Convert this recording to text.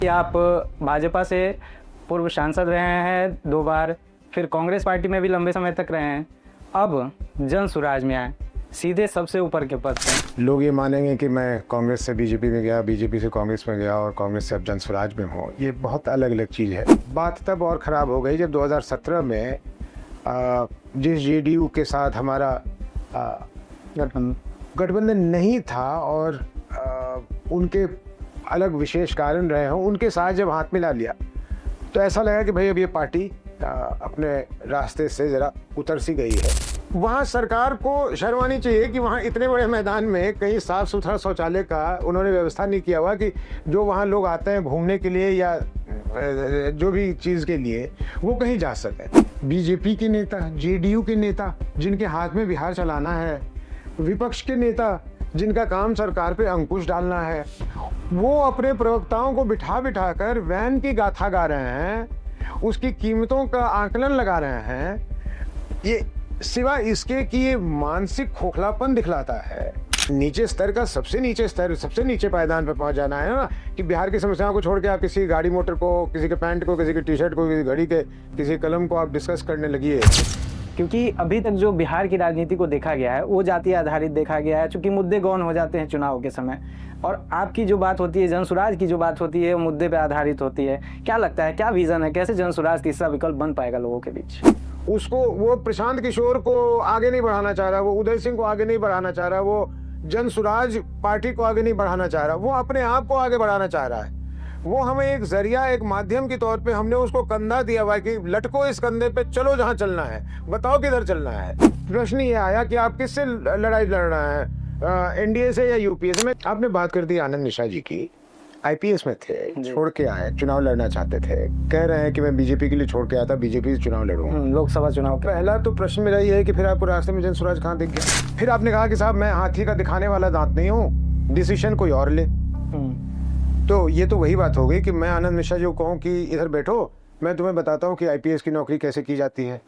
कि आप भाजपा से पूर्व सांसद रहे हैं 2 बार, फिर कांग्रेस पार्टी में भी लंबे समय तक रहे हैं, अब जन सुराज में आए, सीधे सबसे ऊपर के पद पे। लोग ये मानेंगे कि मैं कांग्रेस से बीजेपी में गया, बीजेपी से कांग्रेस में गया और कांग्रेस से अब जन स्वराज में हूँ। ये बहुत अलग अलग चीज़ है। बात तब और ख़राब हो गई जब 2017 में जिस जेडीयू के साथ हमारा गठबंधन नहीं था और उनके अलग विशेष कारण रहे हों, उनके साथ जब हाथ मिला लिया तो ऐसा लगा कि भाई अब ये पार्टी अपने रास्ते से ज़रा उतर सी गई है। वहाँ सरकार को शर्मानी चाहिए कि वहाँ इतने बड़े मैदान में कहीं साफ़ सुथरा शौचालय का उन्होंने व्यवस्था नहीं किया हुआ कि जो वहाँ लोग आते हैं घूमने के लिए या जो भी चीज़ के लिए वो कहीं जा सके। बीजेपी के नेता, जेडीयू के नेता जिनके हाथ में बिहार चलाना है, विपक्ष के नेता जिनका काम सरकार पे अंकुश डालना है, वो अपने प्रवक्ताओं को बिठा कर वैन की गाथा गा रहे हैं, उसकी कीमतों का आकलन लगा रहे हैं। ये सिवाय इसके कि ये मानसिक खोखलापन दिखलाता है। नीचे स्तर का सबसे नीचे स्तर, सबसे नीचे पायदान पर पहुंच जाना है ना कि बिहार की समस्याओं को छोड़ के आप किसी गाड़ी मोटर को, किसी के पैंट को, किसी के टी शर्ट को, किसी घड़ी के, किसी कलम को आप डिस्कस करने लगिए। क्योंकि अभी तक जो बिहार की राजनीति को देखा गया है वो जाति आधारित देखा गया है, चूंकि मुद्दे गौन हो जाते हैं चुनाव के समय, और आपकी जो बात होती है, जनसुराज की जो बात होती है, वो मुद्दे पे आधारित होती है। क्या लगता है, क्या विजन है, कैसे जनसुराज तीसरा विकल्प बन पाएगा लोगों के बीच? उसको वो प्रशांत किशोर को आगे नहीं बढ़ाना चाह रहा, वो उदय सिंह को आगे नहीं बढ़ाना चाह रहा, वो जनसुराज पार्टी को आगे नहीं बढ़ाना चाह रहा, वो अपने आप को आगे बढ़ाना चाह रहा है। वो हमें एक जरिया, एक माध्यम के तौर पे हमने उसको कंधा दिया हुआ है कि लटको इस कंधे पे, चलो जहां चलना है, बताओ किधर चलना है। प्रश्न ये आया कि आप किससे लड़ाई लड़ रहे हैं, एनडीए से या यूपीए से। आपने बात कर दी आनंद मिश्रा जी की, आईपीएस में थे, छोड़ के आए, चुनाव लड़ना चाहते थे, कह रहे हैं कि मैं बीजेपी के लिए छोड़ के आया था, बीजेपी से चुनाव लड़ूंगा लोकसभा चुनाव। पहला तो प्रश्न मेरा ये है कि फिर आपको रास्ते में जनसुराज कहाँ दिख गया? फिर आपने कहा कि साहब मैं हाथी का दिखाने वाला दांत नहीं हूँ, डिसीजन कोई और ले। तो ये तो वही बात हो गई कि मैं आनंद मिश्रा जी को कहूँ कि इधर बैठो, मैं तुम्हें बताता हूँ कि आईपीएस की नौकरी कैसे की जाती है।